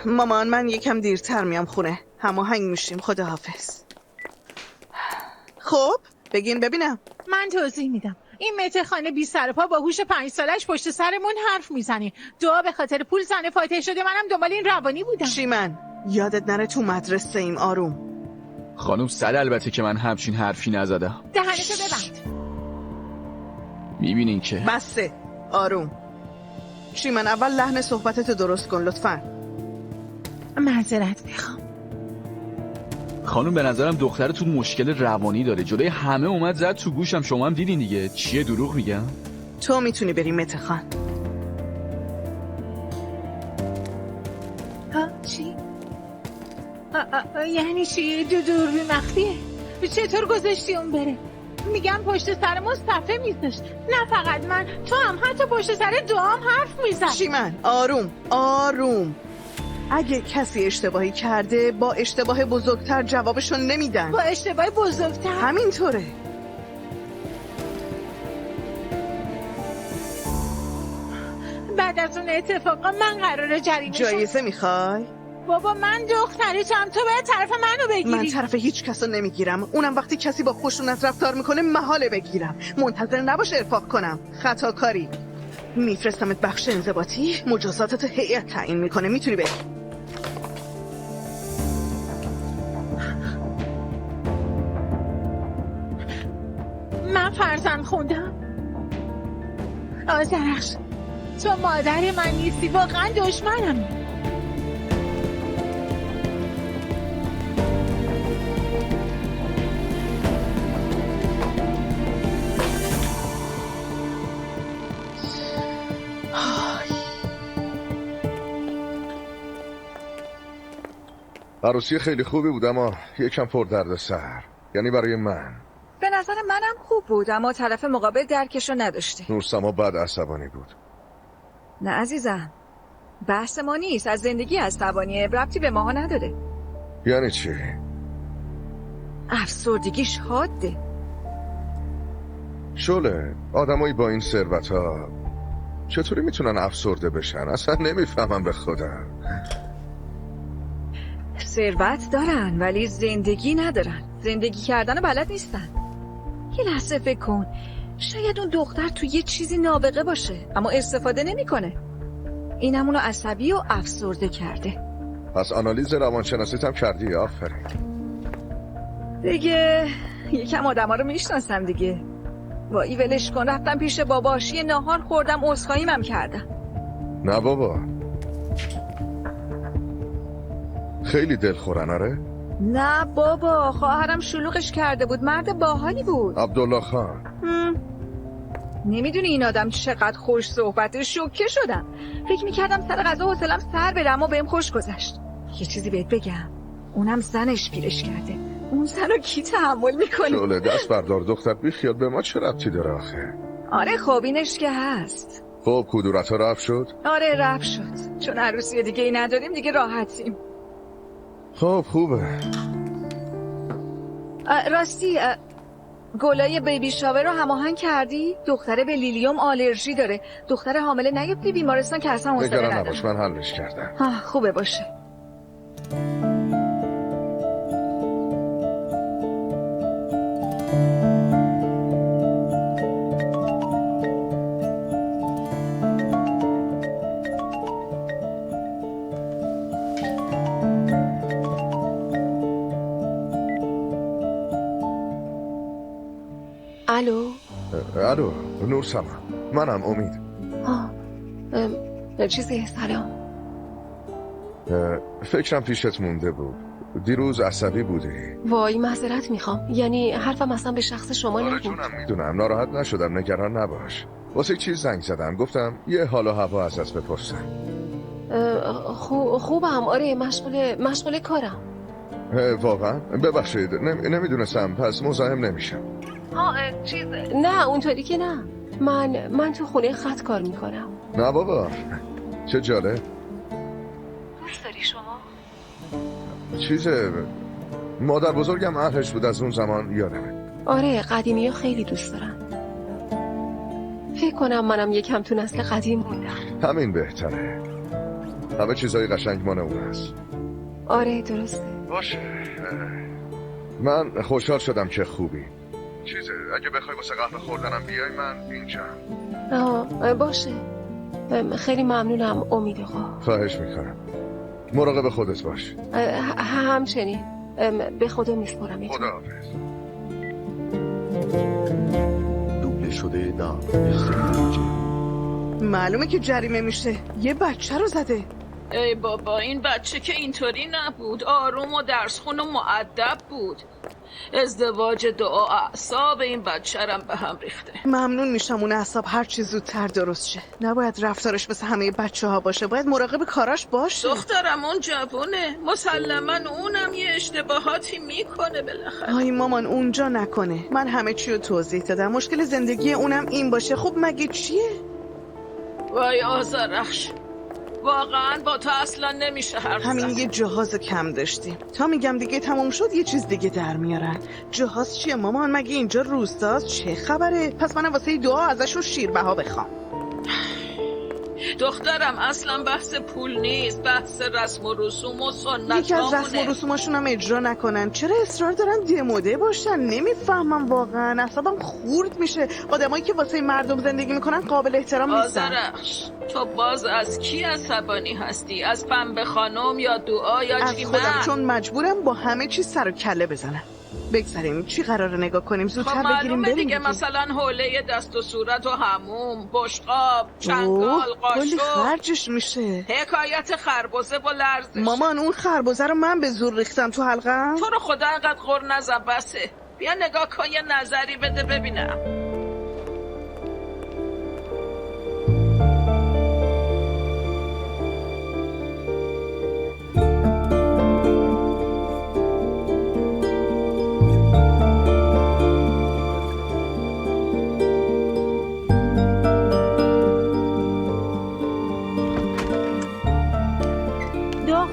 مامان من یکم دیرتر میام خونه. هماهنگ میشیم. خداحافظ. خب بگین ببینم. من توضیح میدم. این مهرخانه بی سر پا با هوش 5 سالش پشت سرمون حرف میزنه. دعا به خاطر پول زن فاتح شده، منم دنبال این روانی بودم. شیمن یادت نره تو مدرسه ایم. آروم. خانم البته که من همچین حرفی نزدم. دهنتو ببند. میبینین که بسه. آروم. شیمن اول لحن صحبتتو درست کن لطفاً. معذرت میخوام. خانم به نظرم دخترتون مشکل روانی داره. جلوی همه اومد زد تو گوشم. شما هم دیدین دیگه. چیه دروغ میگم؟ تو میتونی بری مهر خان. ها چی؟ یعنی چی؟ دوربین مخفیه؟ چطور گذاشتی اون بره؟ میگم پشت سر ما صفحه میذاشت. نه فقط من، تو هم حتی پشت سر دوام حرف میزد. شیمن آروم آروم. اگه کسی اشتباهی کرده با اشتباه بزرگتر جوابشون نمیدن. با اشتباه بزرگتر؟ همینطوره. بعد از اون اتفاقا من قراره جریمه جایزه میخوای؟ بابا من دخترتم، تو باید طرف منو بگیری. من طرف هیچ کسو نمیگیرم. اونم وقتی کسی با خشونت رفتار میکنه محاله بگیرم. منتظر نباش ارفاق کنم. خطاکاری. میفرستمت بخش انضباطی. مجازاتتو هیئت تعیین میکنه. میتونی بری. من فرزند خوندم. آذرخش تو مادر من نیستی، واقعا دشمنم. عروسی خیلی خوبی بود اما یکم پر درد سر. یعنی برای من. به نظر منم خوب بود اما طرف مقابل درکشو نداشته. نورسما بعد عصبانی بود. نه عزیزم، بحث ما نیست. از زندگی عصبانیه، ربطی به ماها نداره. یعنی چی؟ افسردگیش حاده. شله آدمایی با این ثروت ها چطوری میتونن افسرده بشن؟ اصلا نمیفهمم به خودم. ثروت دارن ولی زندگی ندارن. زندگی کردن بلد نیستن. یه لحظه فکر کن، شاید اون دختر تو یه چیزی نابغه باشه اما استفاده نمیکنه. اینم اونو عصبی و افسرده کرده. پس آنالیز روانشناسیت هم کردی؟ آفرین. دیگه یکم آدما رو میشناسم دیگه. وای ولش کن. رفتم پیش باباش، یه ناهار خوردم، عذرخواهیمم کردم. نه بابا، خیلی دلخورن. آره؟ نه بابا، خواهرم شلوغش کرده بود. مرد باحالی بود. عبدالله خان. نمیدونی این آدم چقدر خوش صحبته. شوکه شدم. فکر میکردم سر غذا حوصله‌ام سر بره اما بهم خوش گذشت. یه چیزی بهت بگم، اونم زنش پیرش کرده. اون زنو کی تحمل میکنه؟ شعله دست بردار دختر، بی خیال. به ما چه ربطی داره آخه؟ آره خب اینش که هست. خب کدورت ها رفت شد؟ آره رفت شد. چون عروسی دیگه ای نداریم دیگه راحتیم. خب خوبه. راستی گلای بیبی شاور رو هماهنگ کردی؟ دختره به لیلیوم آلرژی داره. دختر حامله نیفتی بیمارستان که اصلا حوصله نگران نداره. نباش، من حلش کردم. خوبه باشه. الو. الو نورسما، منم امید. چیزی؟ سلام. فکرم پیشت مونده بود. دیروز عصبی بودی. وای معذرت میخوام. یعنی حرفم اصلا به شخص شما آره نبود. جونم میدونم، ناراحت نشدم، نگران نباش. واسه چیز زنگ زدم، گفتم یه حال و هوا ازت بپرسم. خوبم. آره مشغول کارم. واقعا ببخشید، نمیدونستم، پس مزاحم نمیشم. چیز نه اونطوری که نه. من تو خونه خط کار میکنم. نه بابا، چه جالب. دوست داری شما؟ چیزه مادر بزرگم اهلش بود، از اون زمان یادمه. آره قدیمی ها خیلی دوست دارن. فکر کنم منم یکم تو نسل قدیم موندم. همین بهتره. همه چیزای قشنگ مال اون هست. آره درسته. باشه. من خوشحال شدم که خوبی. چیزه اگه بخوای واسه قهوه خوردنم بیای من اینجام. باشه. خیلی ممنونم امید آقا. خواهش میکنم. مراقب خودت باش. همچنین. به خدا میسپارم. خداحافظ. دوبله شده نام. معلومه که جریمه میشه. یه بچه رو زده. ای بابا این بچه که اینطوری نبود. آروم و درسخون و مؤدب بود. ازدواج دعا اعصاب این بچه رم به هم ریخته. ممنون میشم اون اعصاب هر چی زودتر درست شه. نباید رفتارش مثل همه بچه ها باشه. باید مراقب کاراش باشه. دخترم اون جوونه. مسلما اونم یه اشتباهاتی میکنه بالاخره. آی مامان اونجا نکنه. من همه چی رو توضیح دادم. مشکل زندگی اونم این باشه. خب مگه چیه؟ وای آذرخش، واقعا با تو اصلا نمیشه حرف زد. همین یه جهاز کم داشتیم. تا میگم دیگه تموم شد یه چیز دیگه در میارن. جهاز چیه مامان؟ مگه اینجا روستاست؟ چه خبره؟ پس منم واسه دعا ازشون شیربها بخوام. دخترم اصلا بحث پول نیست، بحث رسم و رسوم و سنت. یکی از رسم و رسوماشون هم اجرا نکنن. چرا اصرار دارن دموده باشن؟ نمیفهمم واقعا. اعصابم خورد میشه. آدمایی که واسه مردم زندگی میکنن قابل احترام نیستن. آذرخش، تو باز از کی عصبانی هستی؟ از پنبه خانم یا دعا یا از چیمن؟ خودم، چون مجبورم با همه چیز سر و کله بزنم. بگذاریم چی قراره نگاه کنیم؟ زودتر خب بگیریم معلومه بریم دیگه. مثلا حوله دست و صورت و هموم، بشقاب، چنگال، کلی قاشق. خرجش میشه. حکایت خربزه و لرزش. مامان اون خربزه رو من به زور ریختم تو حلقم. تو رو خدا انقدر غر نزن بسه. بیا نگاه کن یه نظری بده ببینم.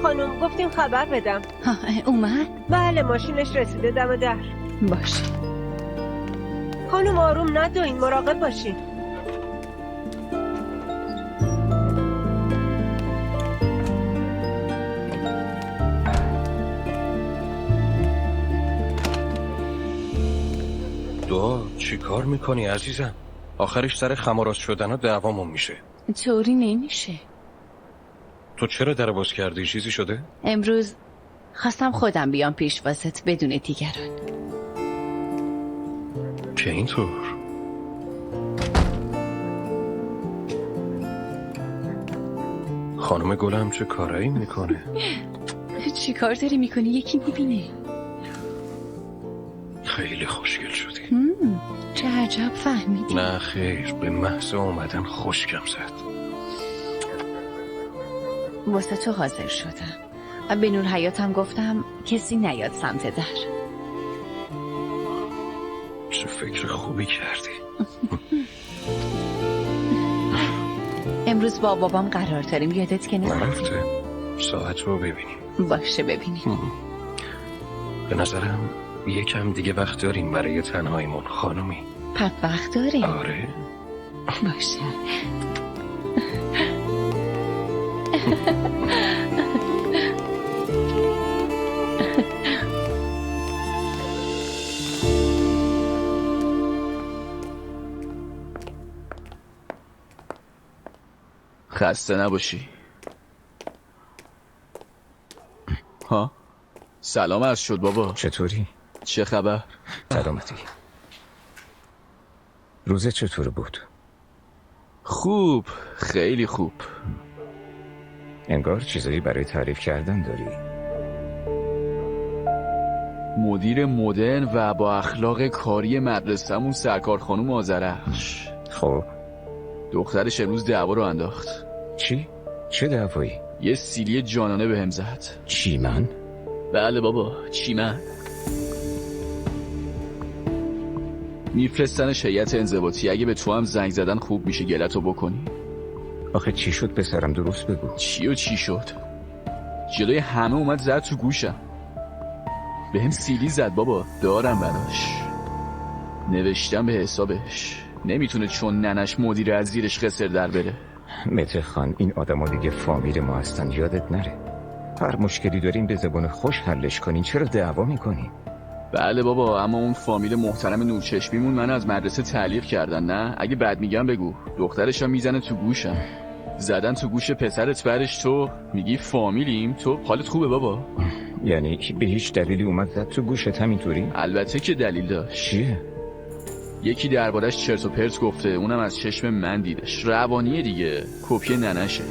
خانم گفتیم خبر بدم. اومد؟ بله ماشینش رسیده دم در. باشه خانم آروم ندوین، مراقب باشین. دعا چی کار میکنی عزیزم؟ آخرش سر خماراست شدن و دعوامون میشه. طوری نمیشه. تو چرا در باز کردی؟ چیزی شده؟ امروز خواستم خودم بیام پیش واسط بدون دیگران. که اینطور؟ خانم گلم چه کارایی میکنه؟ چی کار داری میکنی؟ یکی میبینه. خیلی خوشگل شدی. چه عجب فهمیدی. نه خیر، به محض اومدن خوشگم زد. واسه تو حاضر شدم. به نور حیاتم گفتم کسی نیاد سمت در. چه فکر خوبی کردی. امروز با بابام قرار داریم، یادت که نرفته. ساعت رو ببینیم. باشه ببینیم. به نظرم یکم دیگه وقت داریم برای تنهاییمون خانمی. پس وقت داریم؟ آره. باشه. خسته نباشی. ها سلام عرض شد بابا. چطوری؟ چه خبر؟ سلامتی. روزه چطور بود؟ خوب، خیلی خوب. انگار چیزایی برای تعریف کردن داری. مدیر مدرن و با اخلاق کاری مدرسه‌مون سرکار خانم آذرخش. خب دخترش امروز دعوا رو انداخت. چی؟ چه دعوایی؟ یه سیلی جانانه بهم زد. چیمن؟ بله بابا، چیمن. میفرستنش هیئت انضباطی. اگه به تو هم زنگ زدن خوب میشه گلتو بکنی. آخه چی شد پسرم؟ درست بگو. چی شد؟ جلوی همه اومد زد تو گوشم. بهم سیلی زد بابا. دارم براش. نوشتم به حسابش. نمیتونه چون ننش مدیر از زیرش خسر در بره. مته خان، این آدما دیگه فامیل ما هستن، یادت نره. هر مشکلی داریم به زبان خوش حلش کنین، چرا دعوا میکنین؟ بله بابا، اما اون فامیل محترم نورچشمیمون من از مدرسه تعلیق کردن. نه اگه بد میگم بگو. دخترشم میزنه تو گوشم، زدن تو گوش پسرت، برش تو میگی فامیلیم. تو حالت خوبه بابا؟ یعنی به هیچ دلیلی اومد زد تو گوشت همینطوری؟ البته که دلیل داشت. چیه؟ یکی دربارش چرت و پرت گفته، اونم از چشم من دیدش. روانیه دیگه، کپی ننشه.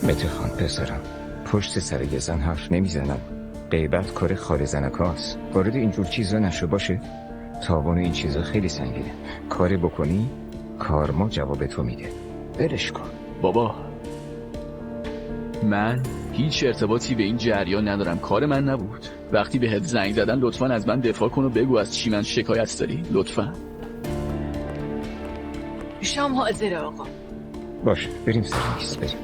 مته خان پسرم، پشت سر یه زن حرف نمیزنم. غیبت کار خال زنکاست. وارد اینجور چیزا نشو باشه. تاوان این چیزا خیلی سنگینه. کاری بکنی کارما جواب تو میده. برش کن. بابا من هیچ ارتباطی به این جریان ندارم، کار من نبود. وقتی بهت زنگ زدن لطفاً از من دفاع کن و بگو از چی من شکایت داری، لطفاً. شام حاضره آقا. باشه بریم سرویس، بریم.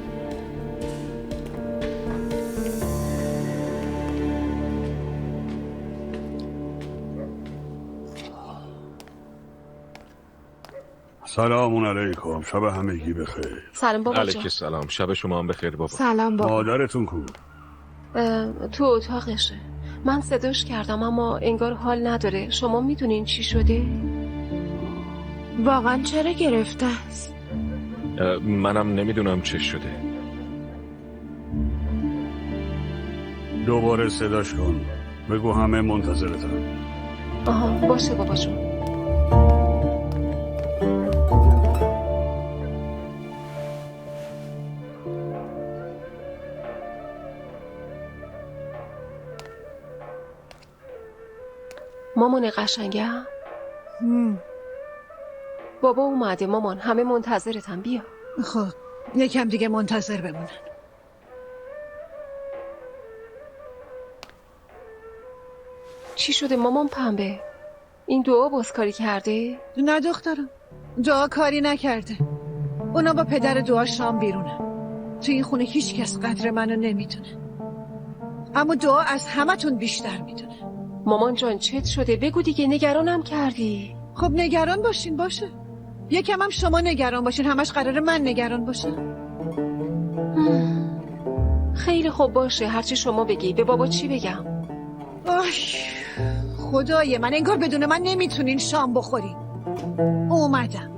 سلام علیکم، شب همگی بخیر. سلام بابا جان. علیک سلام، شب شما هم بخیر بابا. سلام بابا. مادرتون کو؟ تو اتاقشه. من صداش کردم اما انگار حال نداره. شما میدونین چی شده؟ واقعا چرا گرفته است؟ منم نمیدونم چه شده. دوباره صداش کن، بگو همه منتظرتن. آها باشه بابا جون. مامان قشنگم. بابا اومده مامان، همه منتظرتن، بیا. خب یکم دیگه منتظر بمونن. چی شده مامان پنبه؟ این دعا بازکاری کرده؟ نه دخترم، دعا کاری نکرده. اونا با پدر دعا شام بیرونن. تو این خونه هیچ کس قدر منو نمیدونه، اما دعا از همتون بیشتر میدونه. مامان جان چت شده؟ بگو دیگه، نگرانم کردی. خب نگران باشین، باشه. یکم هم شما نگران باشین، همش قراره من نگران باشم. خیلی خوب باشه، هرچی شما بگی. به بابا چی بگم؟ خدای من، انگار بدون من نمیتونین شام بخورین. اومدم.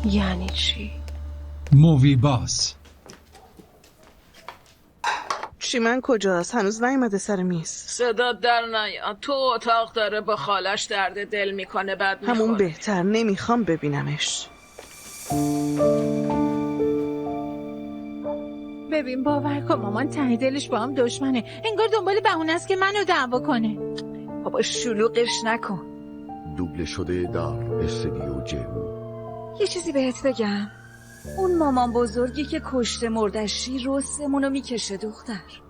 یعنی چی؟ مووی باس. چیمن کجاست؟ هنوز نیومده سر میز. صدا در نیاد. تو اتاق داره با خالش درد دل میکنه، بعد میخوره. همون بهتر، نمیخوام ببینمش. ببین باور کن مامان ته دلش با هم دشمنه. انگار دنبال بهونه است که منو دعوا کنه. بابا شلوغش نکن. دوبله شده در استودیو جو. یه چیزی بهت بگم، اون مامان بزرگی که کشته مردشی رستمونو میکشه دختر.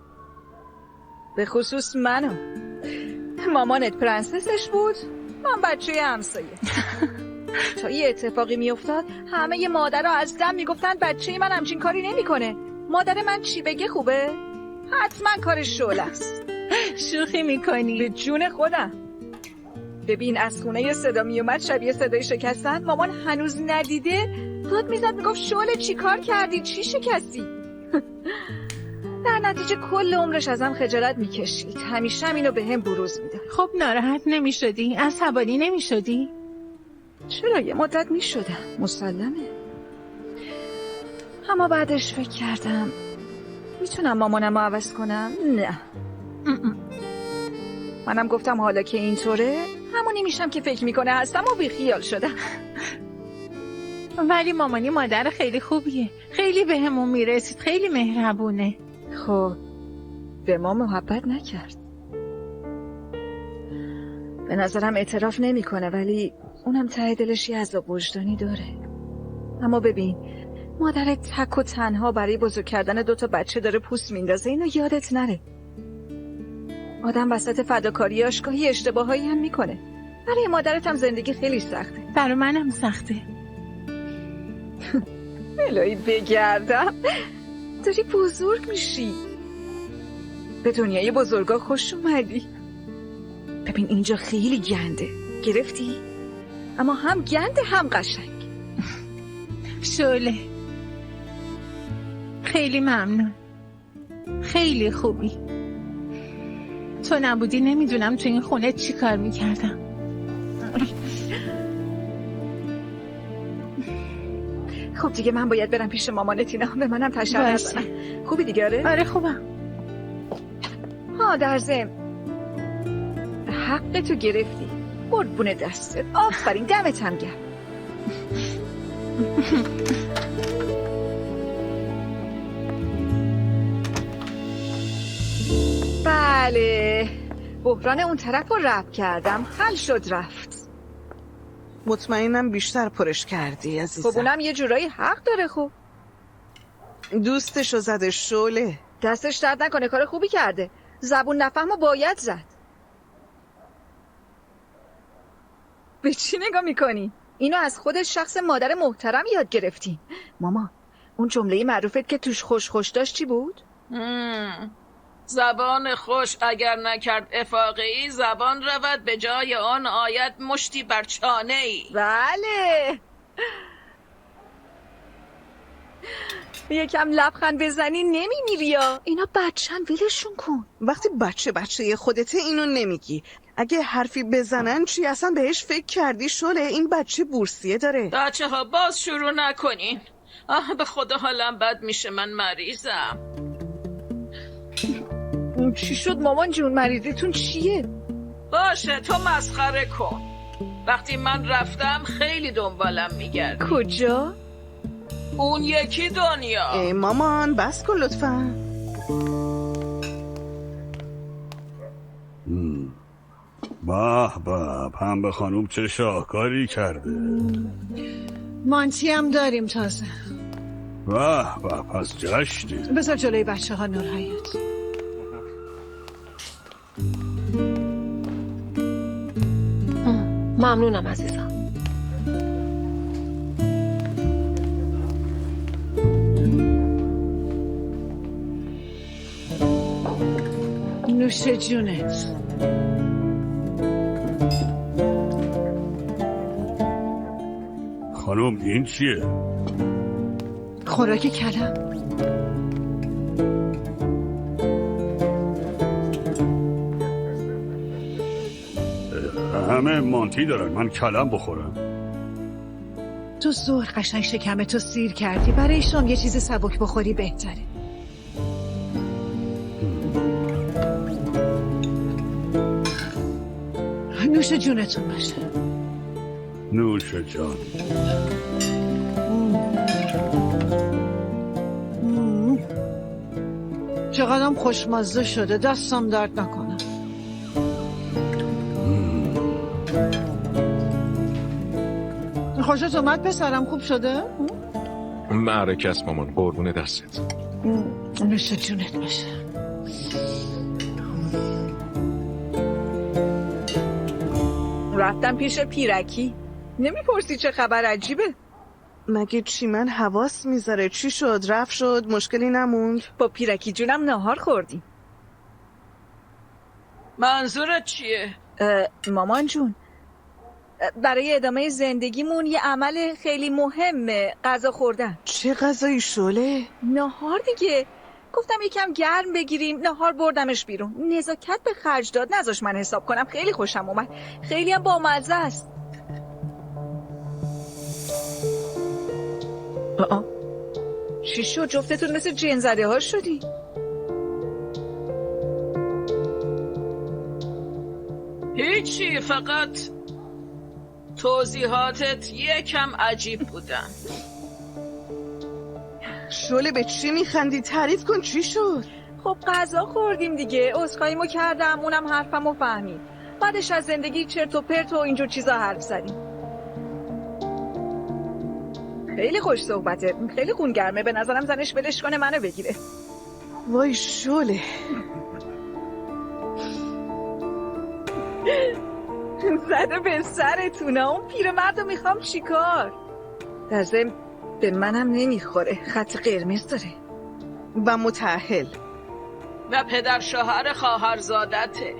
به خصوص منو. مامانت پرنسسش بود، من بچه همسایه. تا یه اتفاقی میافتاد همه ی مادرها از دم میگفتن بچه من همچین کاری نمیکنه. مادر من چی بگه خوبه؟ حتما کارش شعله است. شوخی میکنی؟ به جون خودم. ببین از خونه یه صدا میومد شبیه صدای شکستن. مامان هنوز ندیده داد میزد میگفت شعله چی کار کردی؟ چی شکستی؟ در نتیجه کل عمرش ازم خجالت میکشید. همیشه هم اینو به هم بروز میده. خب ناراحت نمیشدی؟ عصبانی نمیشدی؟ چرا یه مدت میشدم، مسلمه. اما بعدش فکر کردم میتونم مامانم رو عوض کنم؟ نه. منم گفتم حالا که اینطوره همونی میشم که فکر میکنه هستم و بیخیال شدم. ولی مامانی مادر خیلی خوبیه، خیلی به همون میرسید، خیلی مهربونه. خب به ما محبت نکرد. به نظرم اعتراف نمیکنه، ولی اونم ته دلش یه عذاب وجدانی داره. اما ببین مادرت تک و تنها برای بزرگ کردن 2 بچه داره پوست میندازه. اینو یادت نره. آدم وسط فداکاری آشگاهی اشتباهایی هم میکنه. برای مادرت هم زندگی خیلی سخته. برای منم سخته. الهی بگردم داری بزرگ میشی. به دنیای بزرگا خوش اومدی. ببین اینجا خیلی گنده. گرفتی؟ اما هم گنده هم قشنگ. شعله خیلی ممنون، خیلی خوبی. تو نبودی نمیدونم تو این خونه چی کار میکردم. خب دیگه من باید برم پیش مامانت، اینا به منم تشکر نکنن. خوبی دیگه؟ آره خوبم. ها در ضمن حق تو گرفتی. قربون دستت. آفرین، دمت هم گرم. بله، بحران اون طرف رو رفع کردم، حل شد رفت. مطمئنم بیشتر پرش کردی عزیزم. خب اونم یه جورایی حق داره. خب دوستشو زده شعله. دستش درد نکنه، کار خوبی کرده. زبون نفهمو باید زد. به چی نگاه میکنی؟ اینو از خودت شخص مادر محترم یاد گرفتی. ماما اون جمله معروفت که توش خوش خوش داشت چی بود؟ زبان خوش اگر نکرد افاقی، زبان رود به جای آن آید مشتی بر چانه ای. بله. یکم لبخند بزنی نمیمیری یا؟ اینا بچه‌ن، ولشون کن. وقتی بچه خودته اینو نمیگی. اگه حرفی بزنن چی؟ اصلا بهش فکر کردی شله؟ این بچه بورسیه داره. بچه ها باز شروع نکنین. به خدا حالم بد میشه، من مریضم. چی شد مامان جون؟ مریضیتون چیه؟ باشه تو مسخره کن. وقتی من رفتم خیلی دنبالم میگرد. کجا؟ اون یکی دنیا. ای مامان بس کن لطفا. به به، پنبه خانوم چه شاهکاری کرده. مانتی هم داریم تازه. به به، پس جشنی. بذار جلوی بچه ها نور حیات. ممنونم عزیزم. نوش جونت. خانم این چیه؟ خوراک کلم. همه مانتی دارن، من کلم بخورم. تو ظهر قشنگ شکمتو سیر کردی، برای شام یه چیز سبک بخوری بهتره. نوش جونتون باشه. نوش جان. چقدرم خوشمزه شده، دستم درد نکنه. خوشت اومد پسرم؟ خوب شده؟ معرکه است مامان، قربون دستت. نوش جونت باشه. رفتم پیش پیرکی، نمیپرسی چه خبر عجیبه؟ مگه چی؟ من حواس میذاره. چی شد؟ رفت شد؟ مشکلی نموند؟ با پیرکی جونم ناهار خوردیم. منظورت چیه؟ مامان جون، برای ادامه زندگیمون یه عمل خیلی مهمه، غذا خوردن. چه غذایی شله؟ ناهار دیگه. گفتم یکم گرم بگیریم، ناهار بردمش بیرون. نزاکت به خرج داد، نذاش من حساب کنم. خیلی خوشم اومد، خیلی هم بامزه است. چی شد؟ جفتتون مثل جن زده ها شدی؟ هیچی، فقط توضیحاتت یکم عجیب بودن. شله به چی میخندی؟ تعریف کن چی شد؟ خب غذا خوردیم دیگه، عذرخواهیمو کردم، اونم حرفمو فهمید. بعدش از زندگی چرت و پرت و اینجور چیزا حرف زدیم. خیلی خوش صحبته، خیلی خونگرمه. به نظرم زنش ولش کنه منو بگیره. وای شله. زده به سرتونه. اون پیرمردو میخوام چیکار؟ در ضمن به منم نمیخوره، خط قرمز داره. و متأهل و پدر شوهر خواهرزادته.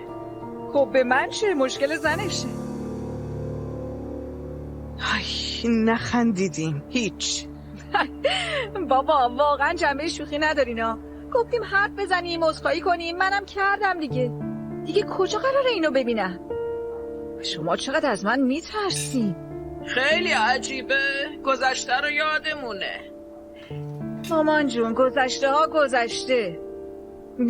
خب به من چه؟ مشکل زنشه. نخندیدیم هیچ. بابا واقعا جنبه شوخی ندارینا. گفتیم حرف بزنیم عذرخواهی کنیم، منم کردم دیگه کجا قراره اینو ببینم؟ شما چقدر از من میترسین. خیلی عجیبه، گذشته رو یادمونه. مامان جون گذشته ها گذشته.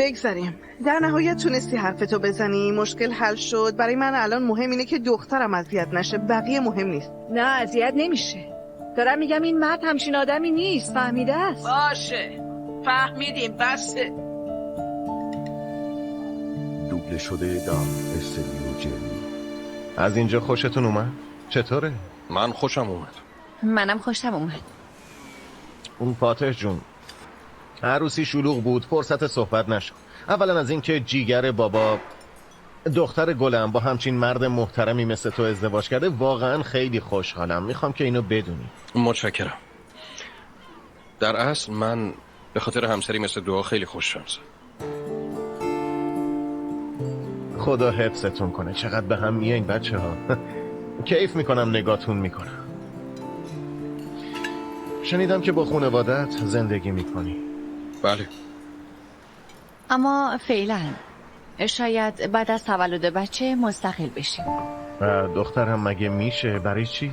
بگذاریم. در نهایت تونستی حرفتو بزنی، مشکل حل شد. برای من الان مهم اینه که دخترم اذیت نشه، بقیه مهم نیست. نه اذیت نمیشه. دارم میگم این مرد همچین آدمی نیست، فهمیده است؟ باشه فهمیدیم، بسه. دوبله شده دار استدیو جیمی. از اینجا خوشتون اومد؟ چطوره؟ من خوشم اومد. منم خوشم اومد. اون فاتح جون، عروسی شلوغ بود، فرصت صحبت نشد. اولا از اینکه جیگر بابا دختر گلم با همچین مرد محترمی مثل تو ازدواج کرده، واقعا خیلی خوشحالم. میخوام که اینو بدونی. متشکرم. در اصل من به خاطر همسری مثل دعا خیلی خوششانسم. خدا حفظتون کنه. چقدر به هم میایین بچه ها. کیف میکنم نگاهتون میکنم. شنیدم که با خانوادت زندگی میکنی. بله. اما فعلا شاید بعد از تولد بچه مستقل بشیم. دخترم مگه میشه؟ برای چی؟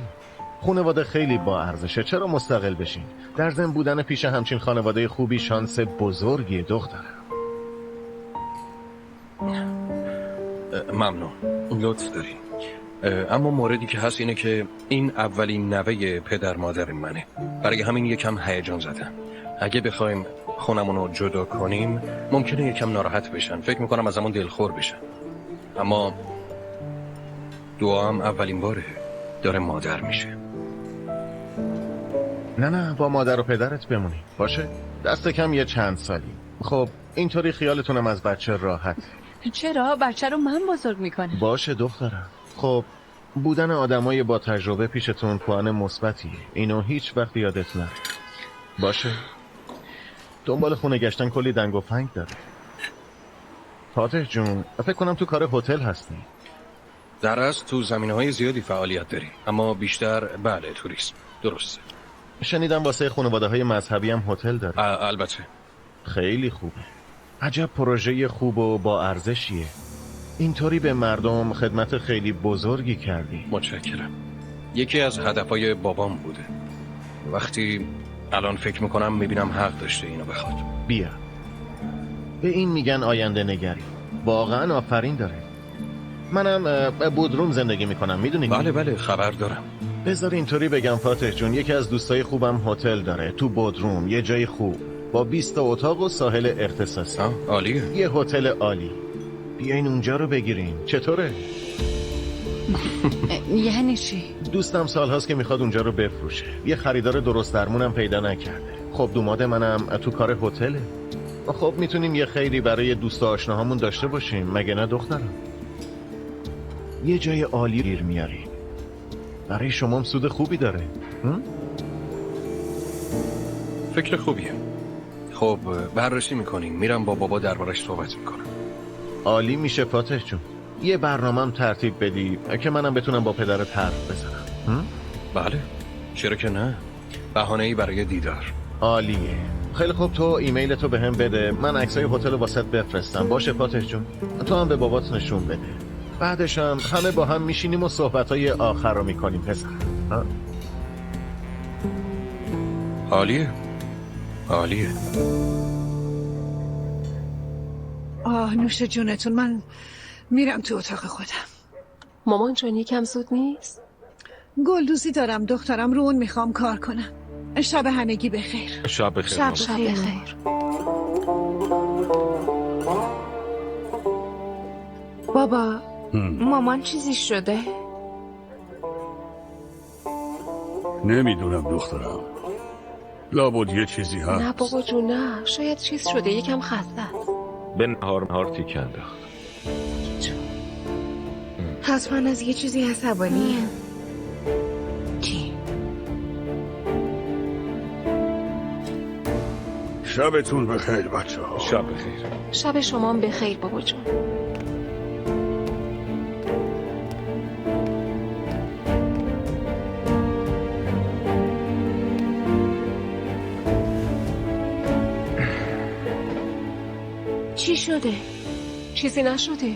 خانواده خیلی با ارزشه. چرا مستقل بشین؟ در ضمن بودن پیش همچین خانواده خوبی شانس بزرگیه دخترم. ممنون، لطف داری. اما موردی که هست اینه که این اولین نوه پدر مادر منه. برای همین یکم هیجان زدم. اگه بخوایم خونمونو جدا کنیم ممکنه یکم ناراحت بشن. فکر میکنم از همون دلخور بشن. اما دعام اولین باره داره مادر میشه. نه با مادر و پدرت بمونی باشه؟ دست کم یه چند سالی. خب اینطوری خیالتونم از بچه راحت. چرا؟ بچه رو من بزرگ میکنم. باشه دخترم. خب بودن آدمای با تجربه پیشتون پوان مثبتیه. اینو هیچ وقت یادت نره. باشه؟ دنبال خونه گشتن کلی دنگ و فنگ داره. فاتح جون فکر کنم تو کار هتل هستی. در اصل تو زمینه‌های زیادی فعالیت داری، اما بیشتر بله توریسم. درسته. شنیدم واسه خانواده‌های مذهبی هم هتل داره. البته. خیلی خوبه. عجب پروژه خوب و با ارزشیه. اینطوری به مردم خدمت خیلی بزرگی کردی. متشکرم. یکی از هدفهای بابام بوده. وقتی الان فکر میکنم میبینم حق داشته اینو بخواد. بیا. به این میگن آینده نگری. واقعا آفرین داره. منم بودروم زندگی میکنم، میدونی؟ بله خبر دارم. بذار اینطوری بگم فاتح جون، یکی از دوستای خوبم هتل داره تو بودروم، یه جای خوب با 20 اتاق و ساحل اختصاصی. عالیه. یه هتل عالی. بیاین اونجا رو بگیریم. چطوره؟ یعنی چی؟ دوستم سالهاست که میخواد اونجا رو بفروشه. یه خریدار درست درمونم پیدا نکرده. خب دوماد منم تو کار هتله. خب میتونیم یه خیری برای دوست و آشناهامون داشته باشیم، مگه نه دخترم؟ یه جای عالی گیر میاریم. برای شما هم سود خوبی داره. فکر خوبیه. خب بررسی میکنیم. میرم با بابا دربارش صحبت میکنم. عالی میشه فاتح جون. یه برنامه‌ام ترتیب بدی که منم بتونم با پدرت حرف بزنم. بله چرا که نه. بهانه‌ای برای دیدار. عالیه. خیلی خوب تو ایمیل تو بهم بده، من عکسای هتل واسط بفرستم. باشه فاتح جون. تو هم به بابات نشون بده. بعدش هم همه با هم میشینیم و صحبت‌های آخر رو میکنیم پسر. عالیه. عالیه. نوش جونتون. من میرم تو اتاق خودم. مامان جان یکم زود نیست؟ گلدوزی دارم دخترم، رو اون میخوام کار کنم. شب همگی بخیر. شب بخیر. شب بخیر. بابا مامان چیزی شده؟ نمیدونم دخترم. لابد یه چیزی هست. نه بابا جون نه، شاید چیز شده، یکم خسته است. به نهار تیک انداخت. حتما از یه چیزی عصبانیه. چی؟ شبتون بخیر بچه ها. شب بخیر. شب شما هم بخیر بابا جون. چی شده؟ چیزی نشده.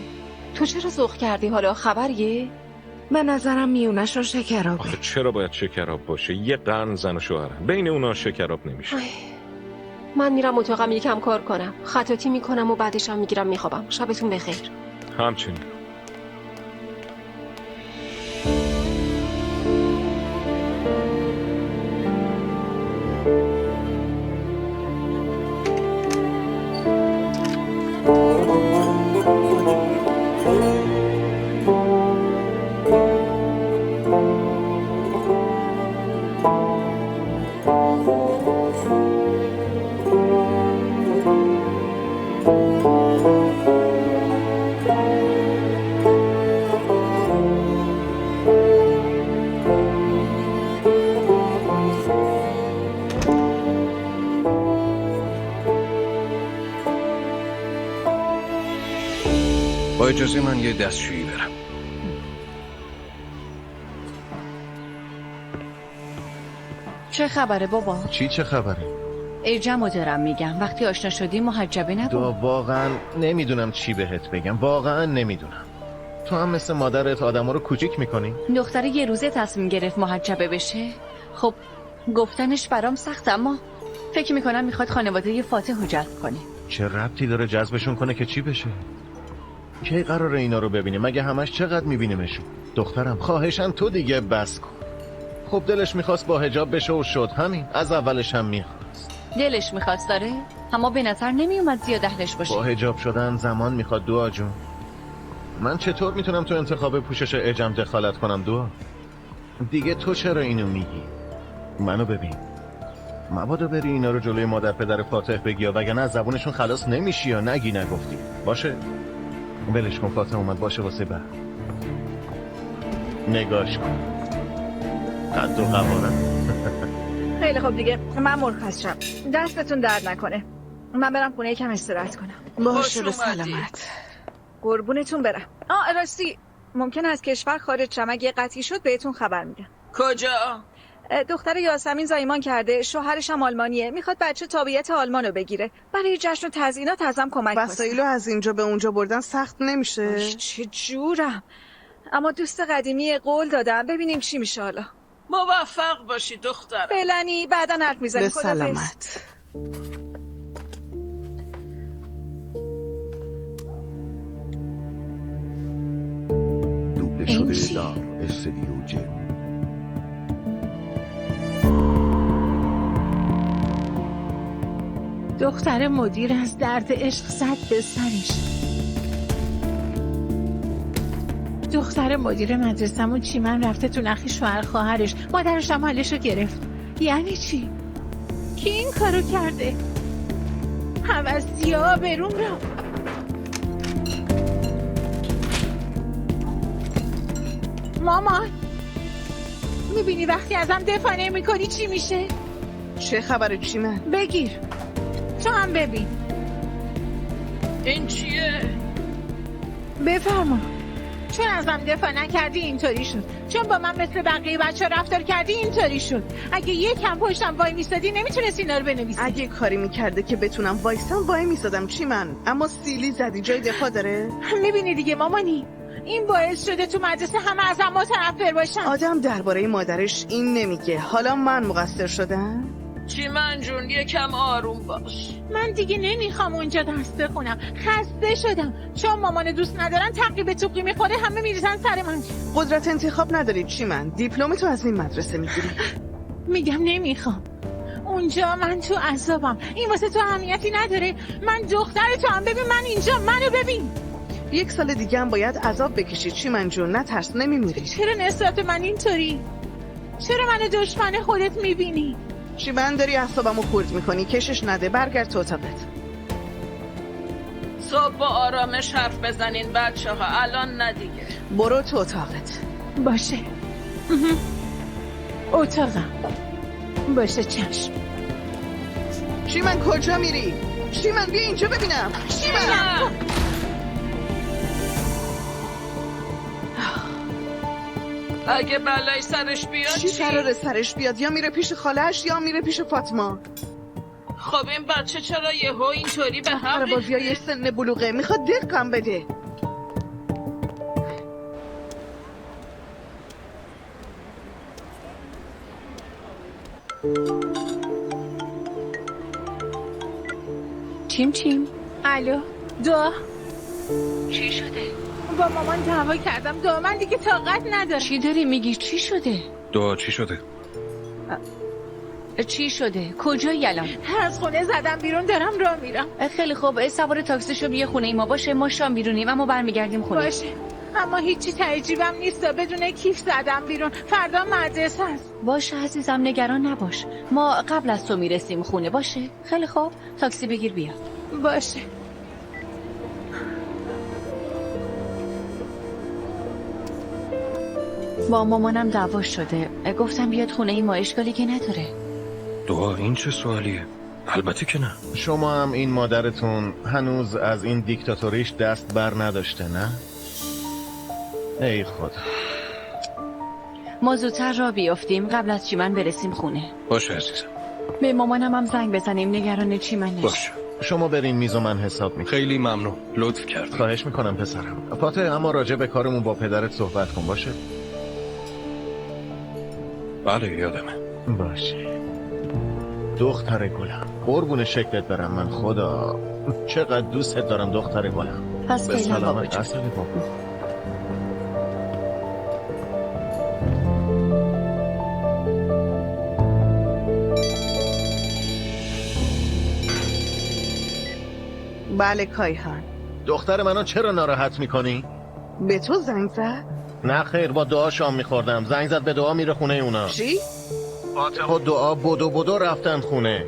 تو چرا ذوق کردی حالا؟ خبریه؟ به نظرم میونش رو شکرابه. آخه چرا باید شکراب باشه؟ یه قرن زن و شوهرن، بین اونا شکراب نمیشه. من میرم اتاقم یکم کار کنم، خطاطی میکنم و بعدش هم میگیرم میخوابم. شبتون بخیر. همچنین. با اجازه من یه دستشویی برم. چه خبره بابا؟ چه خبره؟ ارجمو دارم میگم. وقتی آشنا شدی محجبه نبود. واقعا نمیدونم چی بهت بگم. واقعا نمیدونم. تو هم مثل مادرت آدما رو کوچیک میکنی؟ دختر یه روزه تصمیم گرفت محجبه بشه. خب گفتنش برام سخت، اما فکر میکنم میخواد خانواده فاتح رو جذب کنه. چه ربطی داره جذبشون کنه که چی بشه؟ کی قراره اینا رو ببینیم؟ مگه همش چقدر میبینیمشون؟ دخترم خواهشن تو دیگه بس کن. خب دلش میخواست با حجاب بشه و شد، همین. از اولش هم میخواست. دلش میخواست داره، اما به نظر نمیومد زیاد اهلش باشه. با حجاب شدن زمان میخواد دعا جون. من چطور میتونم تو انتخاب پوشش اجم دخالت کنم دعا؟ دیگه تو چرا اینو میگی؟ منو ببین، مبادا بری اینا رو جلوی مادر پدر فاتح بگی، وگرنه از زبونشون خلاص نمیشی. یا نگی نگفتی باشه؟ ولش کن، فاتح اومد باشه واسه بعد. نگاش کن قد و قوارم. خیلی خوب دیگه، من مرخص شم. دستتون درد نکنه. من برم خونه یکم استراحت کنم. باشه به سلامت. قربونتون برم. راستی ممکن از کشور خارج شم، اگه قطعی شد بهتون خبر میدم. کجا؟ دختر یاسمین زایمان کرده، شوهرش هم آلمانیه، میخواد بچه تابعیت آلمان رو بگیره. برای جشن و تزیینات ازم کمک کنه. وسایلو از اینجا به اونجا بردن سخت نمیشه؟ چه جورم. اما دوست قدیمی قول دادم، ببینیم چی میشه حالا. موفق باشی دخترم. فعلنی، بعدا حرف میزنیم. به سلامت. دوبله شده در استدیو جرم. دختر مدیر از درد عشق زد به سرش. دختر مدیر مدرسمون چیمن رفته تو نخی شوهر خواهرش، مادرش هم حالشو گرفت. یعنی چی؟ کی این کارو کرده؟ حوضیا بروم را. مامان میبینی وقتی ازم دفاع نمی‌کنی چی میشه؟ چه خبره چیمن؟ بگیر تو هم ببین. این چیه؟ بفرما. چون ازم دفاع نکردی اینطوری شد، چون با من مثل بقیه بچه رفتار کردی اینطوری شد. اگه یکم پشتم وای میستادی نمیتونستی اینا رو بنویسی. اگه کاری میکرده که بتونم وایسم وای میستادم چیمن، اما سیلی زدی جای دفاع داره. میبینی دیگه مامانی، این باعث شده تو مدرسه همه ازم متنفر باشن. آدم درباره مادرش این نمیگه. حالا من مقصر شدم؟ چیمن جون یکم آروم باش. من دیگه نمیخوام اونجا درس بخونم، خسته شدم. چون مامان دوست ندارن تقریب توقی میخوره، همه میریزن سر من. قدرت انتخاب نداری چیمن. دیپلمتو از این مدرسه میگیری. میگم نمیخوام. اونجا من تو عذابم. این واسه تو اهمیتی نداره. من دختر تو هم ببین، من اینجا، منو ببین. یک سال دیگه هم باید عذاب بکشی چیمن جون. نه ترس، نمیمیری. چرا نسبت به من اینطوری؟ چرا منو دشمن خودت میبینی؟ چیمن داری اعصابمو خورد میکنی. کشش نده، برگرد تو اتاقت. صبح با آرامش حرف بزنین بچه ها، الان نه دیگه. برو تو اتاقت. باشه. اتاقم. باشه چشم. چیمن کجا میری؟ چیمن بیا اینجا ببینم. چیمن اگه بلای سرش بیاد چی قراره سرش بیاد؟ یا میره پیش خالش یا میره پیش فاطمه. خب این بچه چرا یهو اینطوری به هم بازی های سن بلوغه میخواد دقم بده. چیم الو دعا چی شده؟ با مامان دعوا کردم. دعا من دیگه طاقت ندارم. چی داری میگی؟ چی شده؟ دعا چی شده؟ چی شده؟ کجایی الان؟ از خونه زدم بیرون، دارم راه میرم. خیلی خوب، سوار تاکسی شو بیا خونه ما باشه. ما شام بیرونیم اما برمیگردیم خونه. باشه، اما هیچی تعجیبم نیست. بدون کیف زدم بیرون. فردا مدرسه است. باشه عزیزم، نگران نباش. ما قبل از تو میرسیم خونه. باشه؟ خیلی خوب، تاکسی بگیر بیا. باشه. با مامانم دعوا شده. گفتم بیاد خونه ما، اشکالی که نداره. دعا این چه سوالیه؟ البته که نه. شما هم این مادرتون هنوز از این دیکتاتوریش دست بر نداشته نه؟ ای خدا. ما زودتر را بیافتیم قبل از چیمن برسیم خونه. باشه عزیزم. به مامانم هم زنگ بزنیم، نگران چیمن نشه. باشه. شما برین میز و من حساب میکنم. خیلی ممنون، لطف کرد. خواهش میکنم پسرم. فاتح، اما راجع به کارمون با پدرت صحبت کن باشه؟ بله یادمه. باشه دختر گلم، قربون شکلت برم من. خدا چقدر دوستت دارم دختر گلم. پس به سلامت. اصلی بابا. بله کایهان. دختر منو چرا ناراحت میکنی؟ به تو زنگ زد؟ نه خیر، با دعا شام میخوردم. زنگ زد به دعا میره خونه اونا. چی؟ فاتح و دعا بدو رفتن خونه.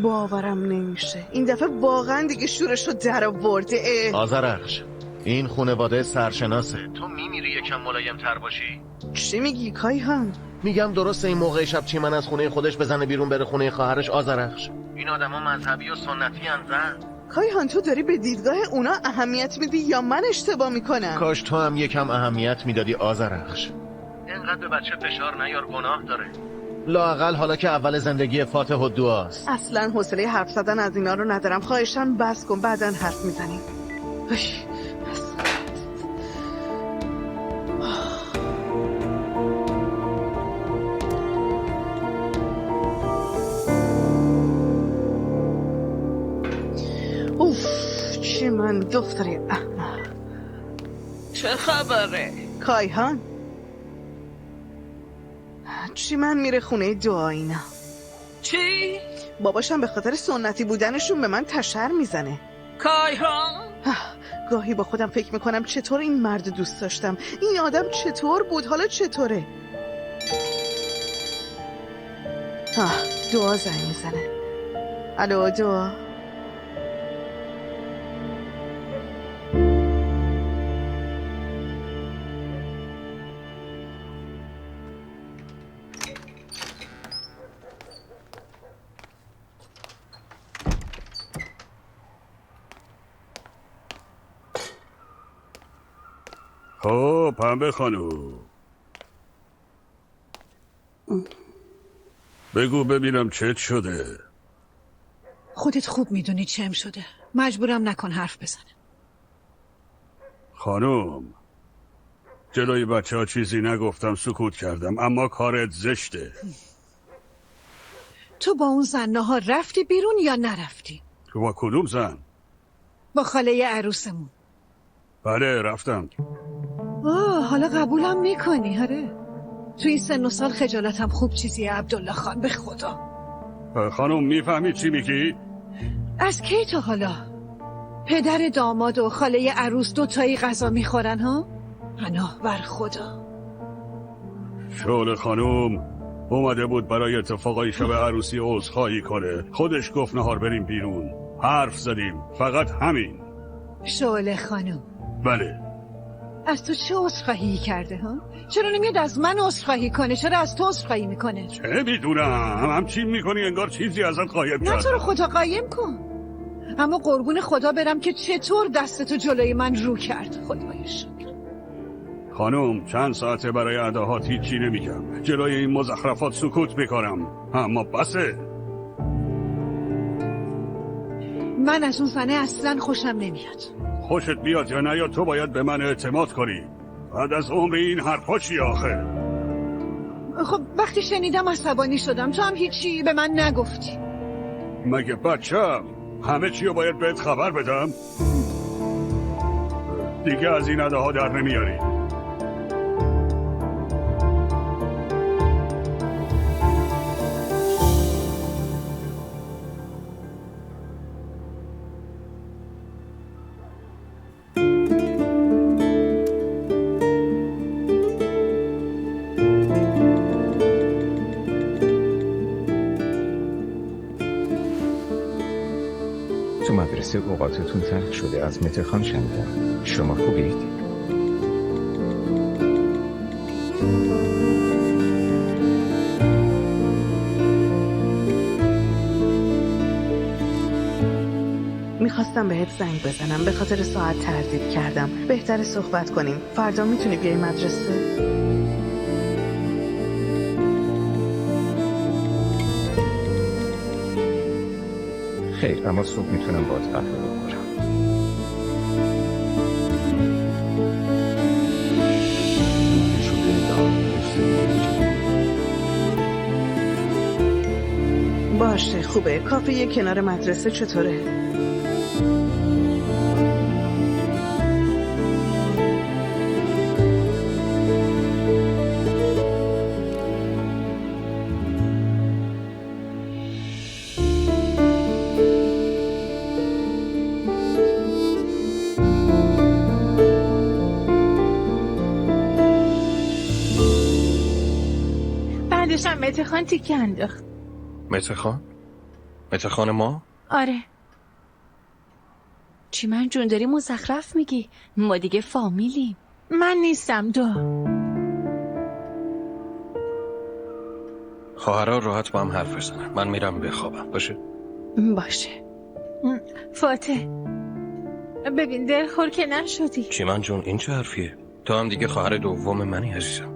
باورم نمیشه این دفعه واقعا دیگه شورشو در آورده. آذرخش، این خانواده سرشناسه. تو میمیری یکم ملایم تر باشی. چی میگی کایهان؟ میگم درسته این موقع شب چیمن از خونه خودش بزنه بیرون بره خونه خواهرش؟ آذرخش، این آدما مذهبی و سنتی ان. کایهان تو داری به دیدگاه اونا اهمیت میدی یا من اشتباه میکنم؟ کاش تو هم یکم اهمیت میدادی آذرخش. اینقدر به بچه فشار نیار، گناه داره. لااقل حالا که اول زندگی فاتح و دعاست. اصلا حوصله حرف زدن از اینا رو ندارم. خواهشاً بس کن، بعداً حرف میزنیم. اوف چی من دختری احمق. چه خبره؟ کایهان چی من میره خونه دعا اینا. چی؟ باباشم به خاطر سنتی بودنشون به من تشر میزنه. کایهان؟ گاهی با خودم فکر میکنم چطور این مرد دوست داشتم. این آدم چطور بود، حالا چطوره؟ دعا زنگ میزنه. الو دعا. خب پنبه خانوم، بگو ببینم چت شده. خودت خوب میدونی چم شده. مجبورم نکن حرف بزنه. خانوم جلوی بچه ها چیزی نگفتم، سکوت کردم، اما کارت زشته. تو با اون زنه ها رفتی بیرون یا نرفتی؟ با کدوم زن؟ با خاله عروسمون. بله رفتم. حالا قبولم میکنی؟ آره تو این سن و سال خجالتم خوب چیزیه عبدالله خان، به خدا. خانم میفهمی چی میگی؟ از کی تا حالا پدر داماد و خاله عروس دوتایی غذا میخورن ها؟ پناه بر خدا. شعله خانم اومده بود برای اتفاقای شب عروسی عذرخواهی کنه. خودش گفت نهار بریم بیرون، حرف زدیم، فقط همین. شعله خانم بله. از تو چه عذرخواهی کرده ها؟ چرا نمیاد از من عذرخواهی کنه؟ چرا از تو عذرخواهی میکنه؟ چه میدونم، همچین میکنی انگار چیزی ازت قایم کرد. نه تو رو خدا قایم کن. اما قربون خدا برم که چطور دستتو جلوی من رو کرد. خدای شکر. خانم چند ساعته برای اداهات هیچی نمیگم، جلوی این مزخرفات سکوت میکنم، اما بسه. من از اون زنه اصلا خوشم نمیاد. خوشت بیاد یا نه یا تو باید به من اعتماد کنی. بعد از عمر این حرفا چی آخه؟ خب وقتی شنیدم عصبانی شدم، تو هم هیچی به من نگفتی. مگه بچم همه چی رو باید بهت خبر بدم؟ دیگه از این اده ها در نمیاری. تو مدرسه اوقاتتون تلخ شده، از متر خان شنیدم. شما خوبید؟ میخواستم بهت زنگ بزنم، به خاطر ساعت تردید کردم. بهتره صحبت کنیم. فردا میتونی بیای مدرسه؟ خیر، اما صبح میتونم باهات قهوه بخورم. باشه خوبه. کافه کنار مدرسه چطوره؟ بعدشم متخان تیکه انداخت. متخان؟ متخان ما؟ آره. چیمن جون داری مزخرف میگی؟ ما دیگه فامیلیم. من نیستم. خواهرها راحت با هم حرف بزنن. من میرم بخوابم. باشه؟ باشه. فاتح ببین دلخور که نشدی. چیمن جون این چه حرفیه؟ تو هم دیگه خواهر دوم منی عزیزم.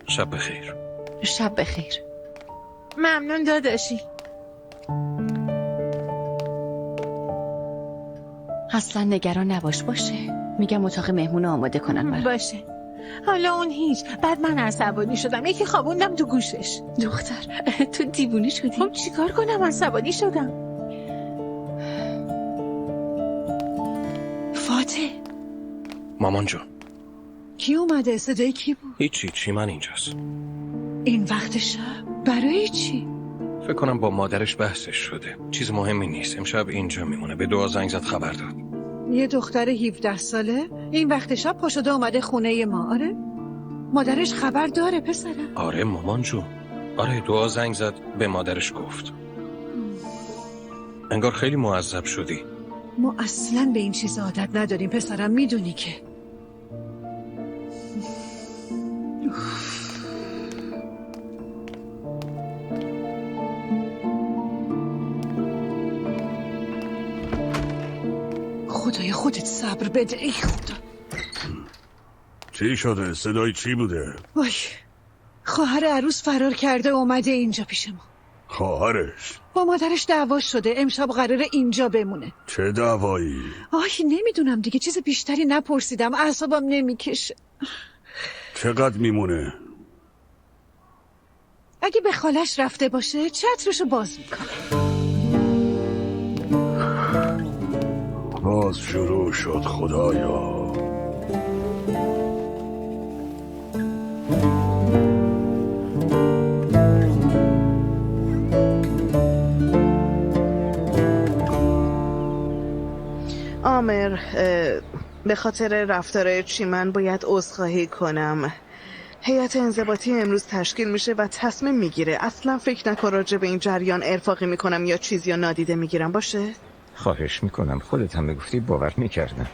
شب بخیر. شب بخیر. ممنون داداشی. اصلا نگران نباش. باشه میگم اتاق مهمون آماده کنن برام. باشه. حالا اون هیچ. بعد من عصبانی شدم، یکی خوابوندم تو گوشش. دختر تو دیوونی شدی؟ خب چیکار کنم؟ عصبانی شدم. فاتح. مامان جون. کی اومده؟ صدای کی بود؟ هیچی، چیمن اینجاست. این وقت شب؟ برای چی؟ فکر کنم با مادرش بحثش شده. چیز مهمی نیست. امشب اینجا میمونه. به دعا زنگ زد خبر داد. یه دختر 17 ساله این وقت شب پا شده اومده خونه ما. آره؟ مادرش خبر داره پسرم؟ آره مامان جون. آره دعا زنگ زد به مادرش گفت. انگار خیلی معذب شدی. ما اصلا به این چیز عادت نداریم پسرم، میدونی که. خدای خودت صبر بده ای خدا. چی شده؟ صدای چی بوده؟ وای، خواهر عروس فرار کرده اومده اینجا پیش ما. خواهرش؟ با مادرش دعوا شده، امشب قراره اینجا بمونه. چه دعوایی؟ نمیدونم دیگه، چیز بیشتری نپرسیدم، اعصابم نمیکشه. چقدر میمونه؟ اگه به خالش رفته باشه چترشو باز میکنه. باز شروع شد خدایا. عامر، به خاطر رفتار چیمن باید عذرخواهی کنم. هیئت انضباطی امروز تشکیل میشه و تصمیم میگیره. اصلا فکر نکن راجع به این جریان ارفاقی میکنم یا چیزی یا نادیده میگیرم. باشه؟ خواهش میکنم. خودت هم میگفتی باور میکردم.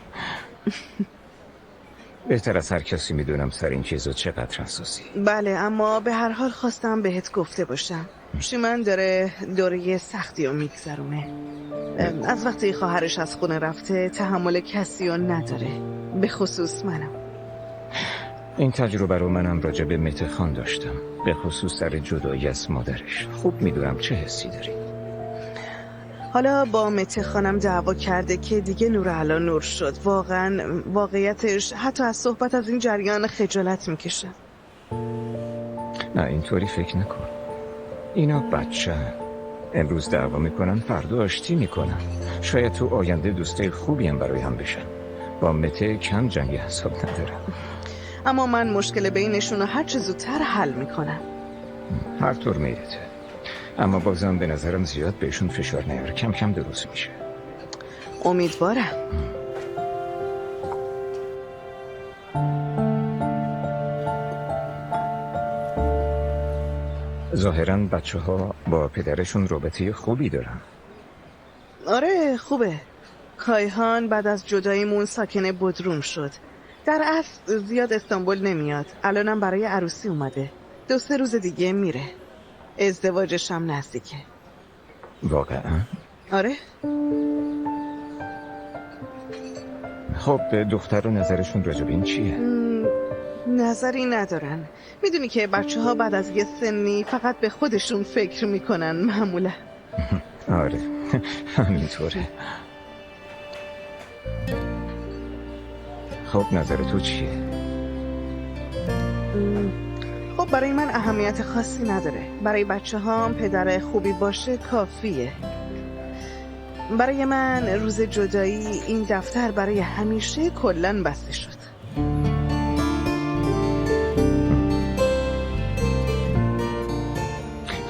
بهتر از هر کسی میدونم سر این چیزو چقدر حساسی. بله، اما به هر حال خواستم بهت گفته باشم. چیمن داره دوره سختی رو میگذرونه. از وقتی خواهرش از خونه رفته تحمل کسی رو نداره، به خصوص منم. این تجربه رو منم راجع به متخان داشتم، به خصوص سر جدایی از مادرش. خوب میدونم چه حسی داری. حالا با مته خانم دعوا کرده که دیگه نور علا نور شد. واقعیتش حتی از صحبت از این جریان خجالت میکشه. نه اینطوری فکر نکن. اینا بچه امروز دعوا میکنن، فردا آشتی میکنن. شاید تو آینده دوستای خوبی هم برای هم بشن. با مته کم جنگ حساب ندارم. اما من مشکل بینشون رو هر چه زودتر حل میکنم. هر طور میرته. اما بازم به نظرم زیاد بهشون فشار نیاره. کم کم درست میشه. امیدوارم. ظاهراً بچه ها با پدرشون رابطه خوبی دارن. آره خوبه. کایهان بعد از جداییمون ساکن بودروم شد. در اصل زیاد استانبول نمیاد. الانم برای عروسی اومده. 2-3 روز دیگه میره. ازدواجش هم نزدیکه. واقعا؟ آره. خب دختر و نظرشون راجب این چیه؟ نظری ندارن. میدونی که بچه ها بعد از یه سنی فقط به خودشون فکر میکنن معمولا. آره همینطوره. خب نظر تو چیه؟ خب برای من اهمیت خاصی نداره. برای بچه هام پدر خوبی باشه کافیه. برای من روز جدایی این دفتر برای همیشه کلن بسته شد.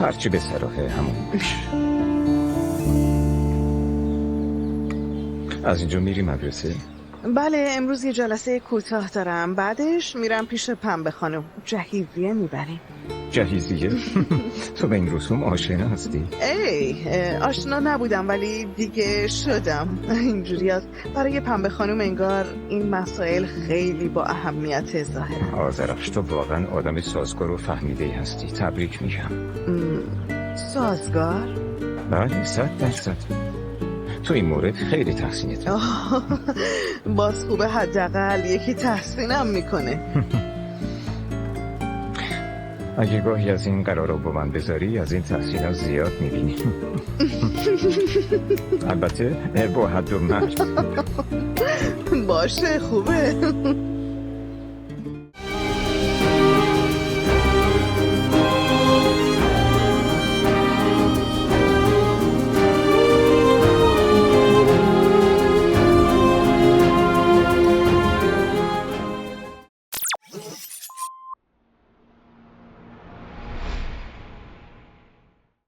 هرچی به صلاح همون باشه. از اینجا میری مدرسه؟ بله امروز یه جلسه کوتاه دارم. بعدش میرم پیش پنبه خانم. جهیزیه میبریم. جهیزیه؟ تو به این رسوم آشنا هستی؟ آشنا نبودم ولی دیگه شدم. اینجوری است. برای پنبه خانم انگار این مسائل خیلی با اهمیت ظاهره. آذرخش تو واقعا آدم سازگار و فهمیده هستی. تبریک میگم. سازگار؟ بله 100%. تو این مورد خیلی تحسینت. باز خوبه حداقل یکی تحسینم میکنه. اگه گاهی از این قرارا با من بذاری از این تحسین زیاد میبینی. البته با حد و مرد. باشه خوبه.